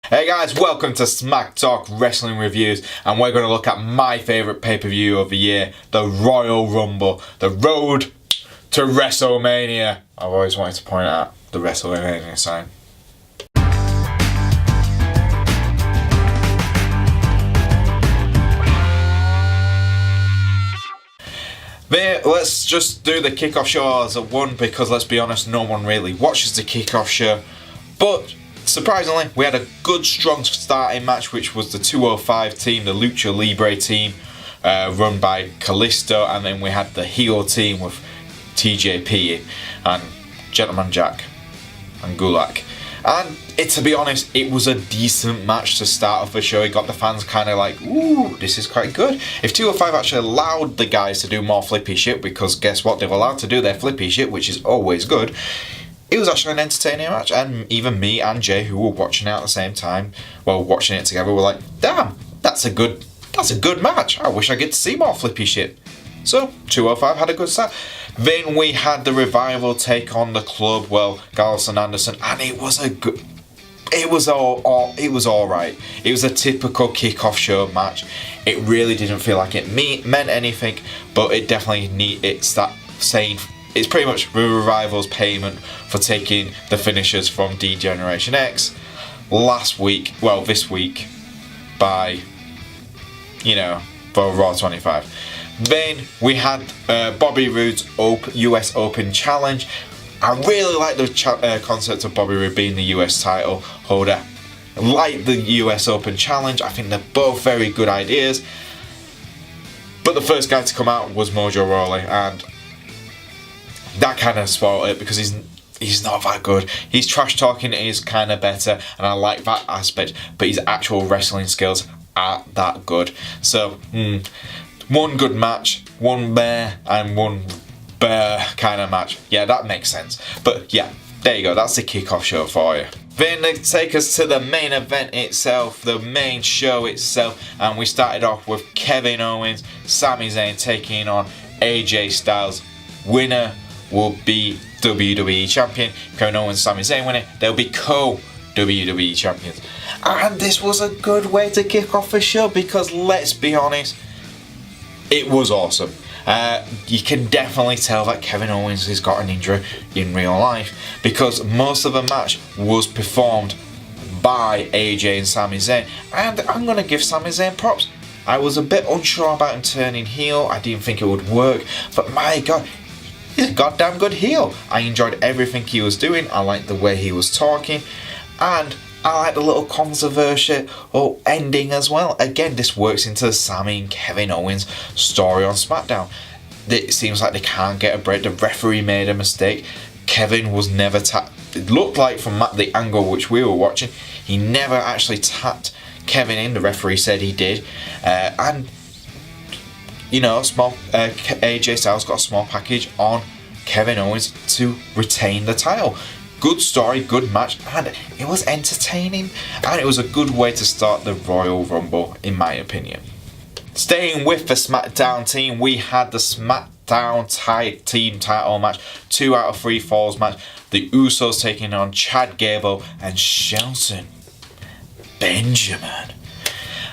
Hey guys, welcome to Smack Talk Wrestling Reviews, and we're going to look at my favourite pay-per-view of the year, the Royal Rumble, the road to WrestleMania. I've always wanted to point out the WrestleMania sign. Let's just do the kickoff show as a one, because let's be honest, no one really watches the kickoff show, but surprisingly, we had a good, strong starting match, which was the 205 team, the Lucha Libre team, run by Kalisto, and then we had the heel team with TJP and Gentleman Jack and Gulak. And to be honest, it was a decent match to start off the show. It got the fans kind of like, ooh, this is quite good. If 205 actually allowed the guys to do more flippy shit, because guess what, they're allowed to do their flippy shit, which is always good. It was actually an entertaining match, and even me and Jay, who were watching it at the same time, watching it together, were like, damn, that's a good match. I wish I get to see more flippy shit. So 205 had a good start. Then we had the Revival take on the Club, Gallows and Anderson, and it was all right. It was a typical kickoff show match. It really didn't feel like it meant anything, but it definitely it's pretty much the Revival's payment for taking the finishers from D-Generation X this week by, for Raw 25. Then we had Bobby Roode's US Open Challenge. I really like the concept of Bobby Roode being the US title holder. I like the US Open Challenge. I think they're both very good ideas. But the first guy to come out was Mojo Rawley, and that kind of spoiled it because he's not that good. His trash talking is kind of better, and I like that aspect, but his actual wrestling skills aren't that good. So, one good match, one bear and one bear kind of match. Yeah, that makes sense. But yeah, there you go. That's the kickoff show for you. Then they take us to the main event itself, the main show itself, and we started off with Kevin Owens, Sami Zayn taking on AJ Styles. Winner will be WWE Champion. Kevin Owens, Sami Zayn win it. They'll be co-WWE Champions. And this was a good way to kick off the show, because let's be honest, it was awesome. You can definitely tell that Kevin Owens has got an injury in real life, because most of the match was performed by AJ and Sami Zayn, and I'm going to give Sami Zayn props. I was a bit unsure about him turning heel. I didn't think it would work, but my god, he's a goddamn good heel. I enjoyed everything he was doing. I liked the way he was talking, and I like the little controversial ending as well. Again, this works into Sami and Kevin Owens' story on SmackDown. It seems like they can't get a break. The referee made a mistake. Kevin was never tapped. It looked like from the angle which we were watching, he never actually tapped Kevin in. The referee said he did. And AJ Styles got a small package on Kevin Owens to retain the title. Good story, good match, and it was entertaining, and it was a good way to start the Royal Rumble, in my opinion. Staying with the SmackDown team, we had the SmackDown team title match, 2 out of 3 falls match. The Usos taking on Chad Gable and Shelton Benjamin.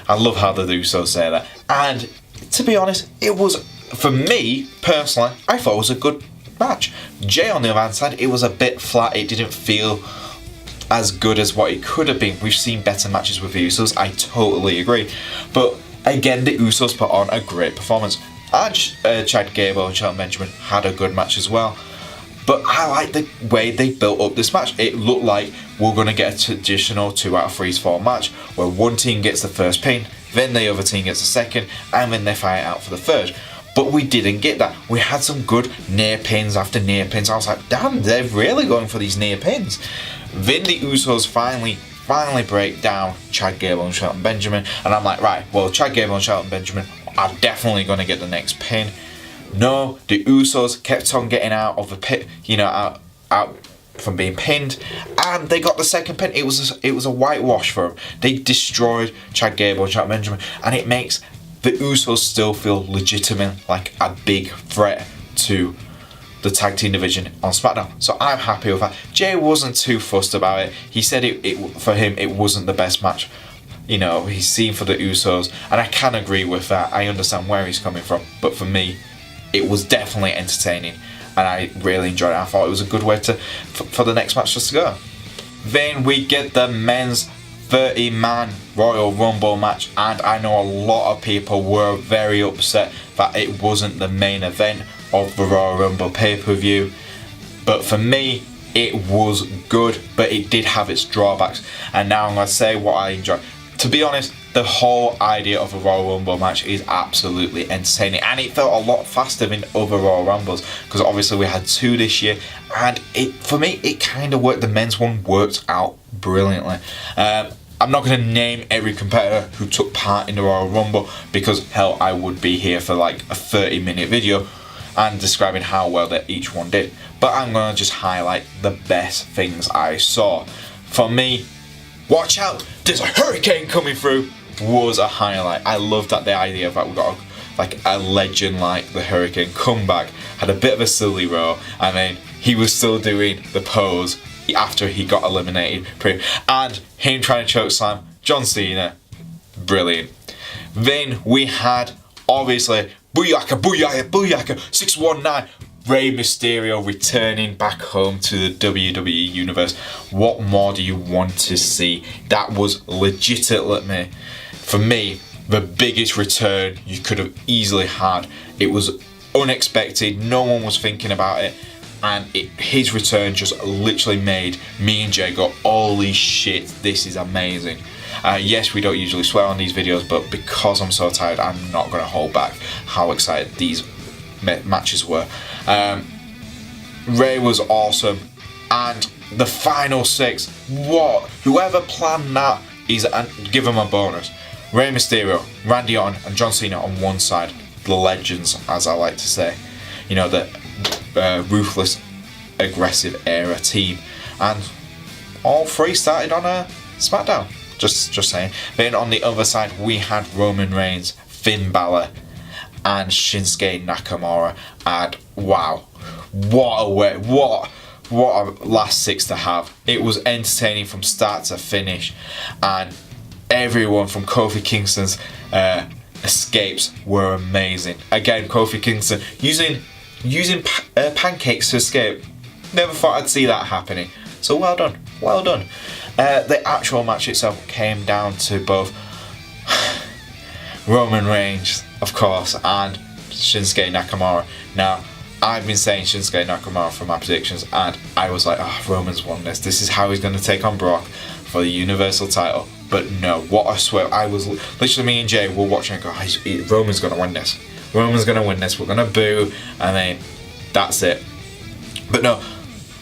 I love how the Usos say that. And to be honest, it was, for me personally, I thought it was a good match. Jay, on the other hand, said it was a bit flat. It didn't feel as good as what it could have been. We've seen better matches with the Usos. I totally agree. But again, the Usos put on a great performance. And Chad Gable and Shelton Benjamin had a good match as well. But I like the way they built up this match. It looked like we're going to get a traditional 2 out of 3 fall match, where one team gets the first pin, then the other team gets the second, and then they fight out for the third. But we didn't get that. We had some good near pins after near pins. I was like, damn, they're really going for these near pins. Then the Usos finally break down Chad Gable and Shelton Benjamin. And I'm like, right, Chad Gable and Shelton Benjamin are definitely going to get the next pin. No, the Usos kept on getting out of the pit, out from being pinned, and they got the second pin. It was a whitewash for them. They destroyed Chad Gable and Shelton Benjamin, and it makes the Usos still feel legitimate, like a big threat to the tag team division on SmackDown. So I'm happy with that. Jay wasn't too fussed about it. He said it for him it wasn't the best match, you know, he's seen for the Usos, and I can agree with that. I understand where he's coming from, but for me, it was definitely entertaining, and I really enjoyed it. I thought it was a good way for the next match just to go. Then we get the men's 30-man Royal Rumble match, and I know a lot of people were very upset that it wasn't the main event of the Royal Rumble pay-per-view, but for me it was good, but it did have its drawbacks, and now I'm going to say what I enjoyed. To be honest, the whole idea of a Royal Rumble match is absolutely entertaining, and it felt a lot faster than other Royal Rumbles, because obviously we had 2 this year, and for me it kind of worked. The men's one worked out brilliantly. I'm not going to name every competitor who took part in the Royal Rumble, because hell, I would be here for like a 30-minute video and describing how well that each one did, but I'm going to just highlight the best things I saw. For me, watch out, there's a hurricane coming through was a highlight. I love that the idea of that we got a legend like the Hurricane come back, had a bit of a silly role, and then he was still doing the pose after he got eliminated, and him trying to choke slam John Cena, brilliant. Then we had obviously booyaka booyaka booyaka 619 Rey Mysterio returning back home to the WWE Universe. What more do you want to see? That was legitimately, for me, the biggest return you could have easily had. It was unexpected, no one was thinking about it, and his return just literally made me and Jay go, holy shit, this is amazing. Yes, we don't usually swear on these videos, but because I'm so tired, I'm not going to hold back how excited these matches were. Ray was awesome, and the final 6, what? Whoever planned that is give him a bonus. Rey Mysterio, Randy Orton, and John Cena on one side, the legends, as I like to say. You know, the ruthless, aggressive era team, and all 3 started on a SmackDown. Just saying. Then on the other side, we had Roman Reigns, Finn Balor, and Shinsuke Nakamura, and wow, what a way, what a last 6 to have. It was entertaining from start to finish, and everyone from Kofi Kingston's escapes were amazing. Again, Kofi Kingston using pancakes to escape. Never thought I'd see that happening. So well done, well done. The actual match itself came down to both Roman Reigns, of course, and Shinsuke Nakamura. Now, I've been saying Shinsuke Nakamura for my predictions, and I was like, oh, Roman's won this. This is how he's going to take on Brock for the Universal title. But no, what I swear, I was literally, me and Jay were watching and go, Roman's going to win this. Roman's going to win this. We're going to boo, and then that's it. But no,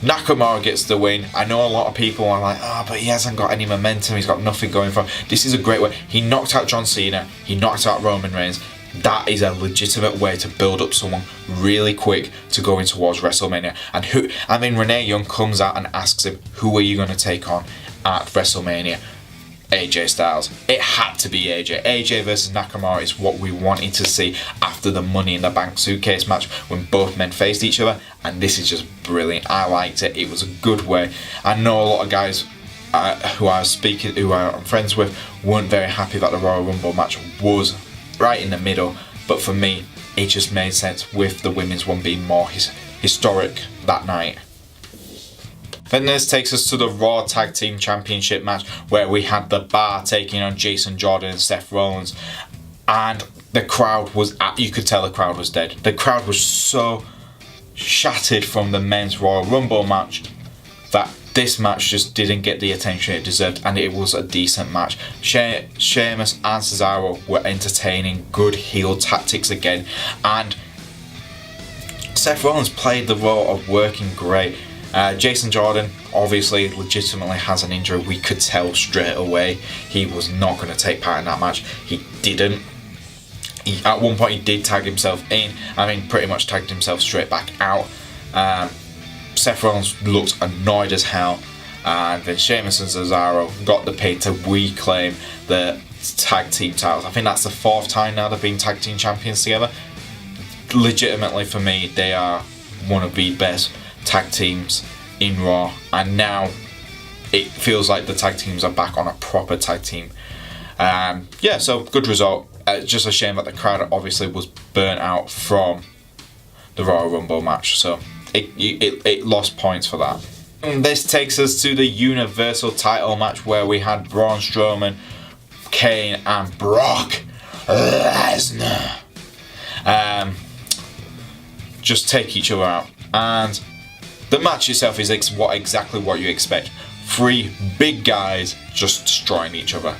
Nakamura gets the win. I know a lot of people are like, oh, but he hasn't got any momentum. He's got nothing going for him. This is a great way. He knocked out John Cena. He knocked out Roman Reigns. That is a legitimate way to build up someone really quick to go in towards WrestleMania. And then Renee Young comes out and asks him, who are you going to take on at WrestleMania? AJ Styles. It had to be AJ. AJ versus Nakamura is what we wanted to see after the Money in the Bank suitcase match when both men faced each other, and this is just brilliant. I liked it. It was a good way. I know a lot of guys who I'm friends with weren't very happy that the Royal Rumble match was right in the middle, but for me it just made sense with the women's one being more historic that night. Then this takes us to the Raw Tag Team Championship match, where we had The Bar taking on Jason Jordan and Seth Rollins, and the crowd was, you could tell the crowd was dead. The crowd was so shattered from the men's Royal Rumble match that this match just didn't get the attention it deserved, and it was a decent match. Sheamus and Cesaro were entertaining, good heel tactics again, and Seth Rollins played the role of working great. Jason Jordan obviously legitimately has an injury. We could tell straight away he was not going to take part in that match. He didn't. At one point he did tag himself in. Pretty much tagged himself straight back out. Seth Rollins looked annoyed as hell, and then Sheamus and Cesaro got the pin to reclaim the tag team titles. I think that's the 4th time now they've been tag team champions together. Legitimately, for me, they are one of the best tag teams in Raw, and now it feels like the tag teams are back on a proper tag team. Yeah, so good result. Just a shame that the crowd obviously was burnt out from the Royal Rumble match, so it lost points for that. And this takes us to the Universal title match, where we had Braun Strowman, Kane and Brock Lesnar just take each other out, and the match itself is exactly what you expect. 3 big guys just destroying each other.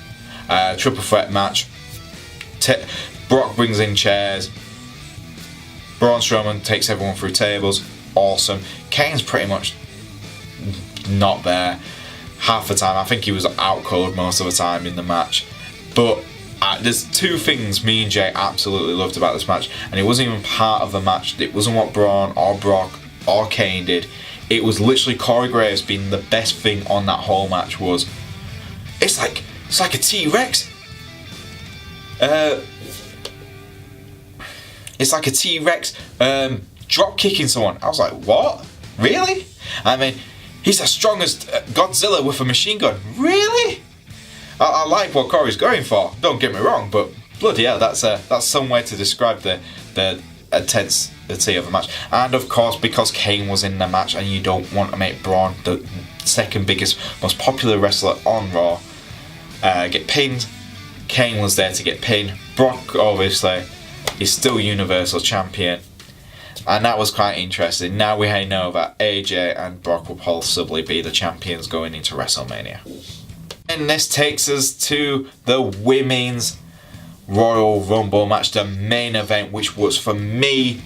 Triple threat match. Brock brings in chairs. Braun Strowman takes everyone through tables. Awesome. Kane's pretty much not there half the time. I think he was out cold most of the time in the match. But there's 2 things me and Jay absolutely loved about this match, and it wasn't even part of the match. It wasn't what Braun or Brock or Kane did. It was literally Corey Graves being the best thing on that whole match. Was it's like a T-Rex. It's like a T-Rex drop kicking someone. I was like, what? Really? I mean, he's as strong as Godzilla with a machine gun. Really? I like what Corey's going for. Don't get me wrong, but bloody hell, that's some way to describe the intensity of the match. And of course, because Kane was in the match, and you don't want to make Braun, the second biggest, most popular wrestler on Raw, get pinned. Kane was there to get pinned. Brock, obviously, is still Universal Champion. And that was quite interesting. Now we know that AJ and Brock will possibly be the champions going into WrestleMania. And this takes us to the Women's Royal Rumble match, the main event, which was, for me,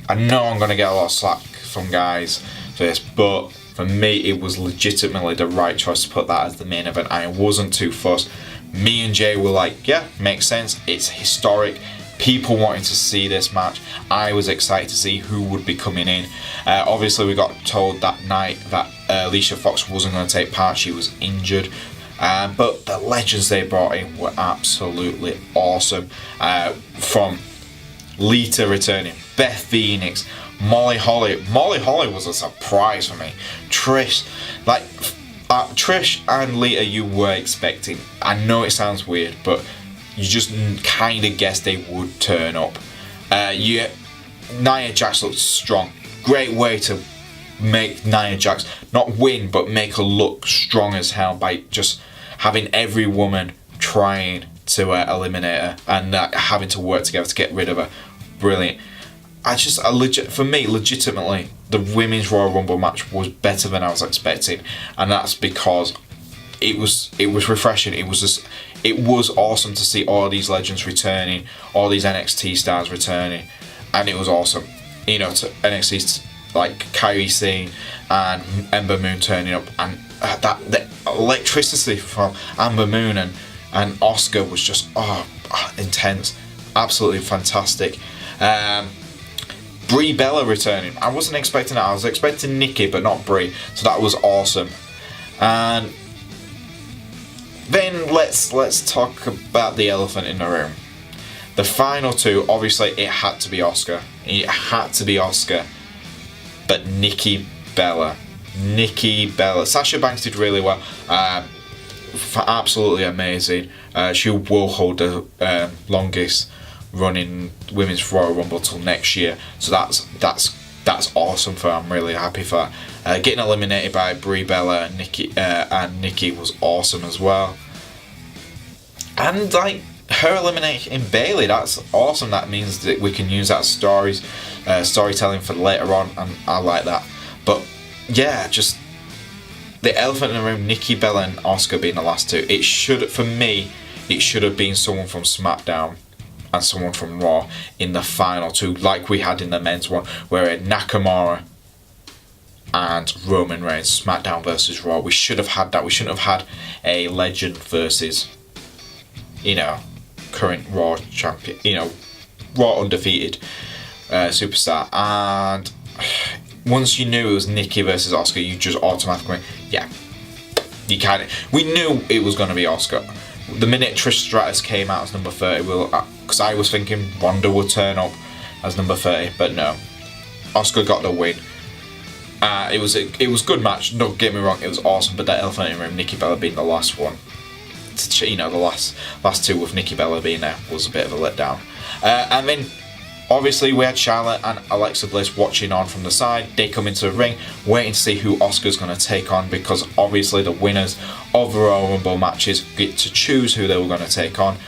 I know I'm going to get a lot of slack from guys for this, but for me it was legitimately the right choice to put that as the main event. I wasn't too fussed. Me and Jay were like, yeah, makes sense. It's historic. People wanting to see this match. I was excited to see who would be coming in. Obviously, we got told that night that Alicia Fox wasn't going to take part. She was injured. But the legends they brought in were absolutely awesome. From Lita returning, Beth Phoenix, Molly Holly. Molly Holly was a surprise for me. Trish and Lita you were expecting. I know it sounds weird, but you just kind of guessed they would turn up. Nia Jax looked strong. Great way to make Nia Jax not win, but make her look strong as hell by just having every woman trying to eliminate her and having to work together to get rid of her. Brilliant. For me, legitimately, the Women's Royal Rumble match was better than I was expecting, and that's because it was refreshing. It was awesome to see all these legends returning, all these NXT stars returning, and it was awesome. You know, to NXT like Kairi Sane and Ember Moon turning up, and the electricity from Ember Moon and Asuka was just intense, absolutely fantastic. Brie Bella returning. I wasn't expecting that. I was expecting Nikki, but not Brie, so that was awesome. And then let's talk about the elephant in the room. The final 2, obviously, it had to be Asuka. It had to be Asuka. But Nikki Bella. Sasha Banks did really well. Absolutely amazing. She will hold the longest running Women's Royal Rumble till next year. So that's awesome for her. I'm really happy for her. Getting eliminated by Brie Bella and Nikki was awesome as well. And like her eliminating Bayley, that's awesome. That means that we can use that as storytelling for later on, and I like that. But yeah, just the elephant in the room, Nikki Bella and Asuka being the last 2. It should have been someone from SmackDown and someone from Raw in the final 2, like we had in the men's one, where it Nakamura and Roman Reigns, SmackDown versus Raw. We should have had that. We shouldn't have had a legend versus, current Raw champion, Raw undefeated superstar. And once you knew it was Nikki versus Asuka, you just automatically, we knew it was going to be Asuka. The minute Trish Stratus came out as number 30, because I was thinking Ronda would turn up as number 30, but no. Asuka got the win. It was a good match. Don't get me wrong, it was awesome. But that elephant in the room, Nikki Bella being the last one, you know, the last two with Nikki Bella being there was a bit of a letdown. And then obviously we had Charlotte and Alexa Bliss watching on from the side. They come into the ring, waiting to see who Asuka's going to take on, because obviously the winners of the Royal Rumble matches get to choose who they were going to take on.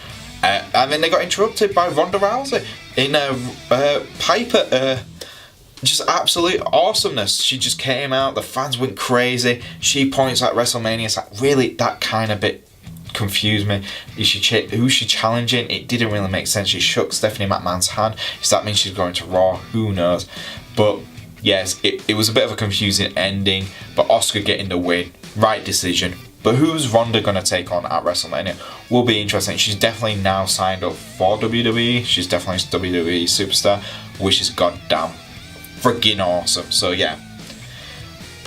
And then they got interrupted by Ronda Rousey in a Piper. Just absolute awesomeness. She just came out, the fans went crazy. She points at WrestleMania. It's like, really, that kind of bit confused me. Who's she challenging? It didn't really make sense. She shook Stephanie McMahon's hand. Does that mean she's going to Raw? Who knows? But yes, it was a bit of a confusing ending. But Asuka getting the win, right decision. But who's Ronda going to take on at WrestleMania will be interesting. She's definitely now signed up for WWE. She's definitely a WWE superstar, which is goddamn freaking awesome. So yeah.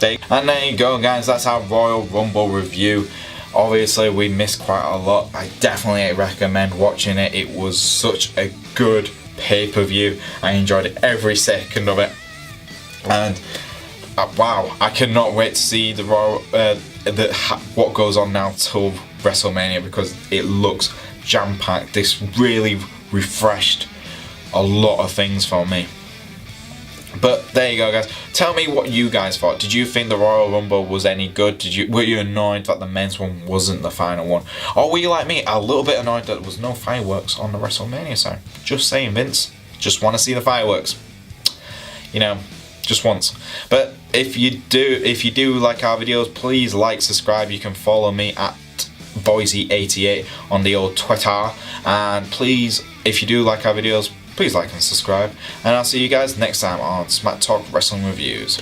And there you go, guys. That's our Royal Rumble review. Obviously, we missed quite a lot. I definitely recommend watching it. It was such a good pay-per-view. I enjoyed every second of it. And wow, I cannot wait to see the Royal what goes on now till WrestleMania, because it looks jam-packed. This really refreshed a lot of things for me. But there you go, guys. Tell me what you guys thought. Did you think the Royal Rumble was any good? Were you annoyed that the men's one wasn't the final one? Or were you like me, a little bit annoyed that there was no fireworks on the WrestleMania side? Just saying, Vince. Just want to see the fireworks. You know, just once. But if you do like our videos, please like, subscribe. You can follow me at Boise88 on the old Twitter. And please, if you do like our videos, please like and subscribe, and I'll see you guys next time on Smack Talk Wrestling Reviews.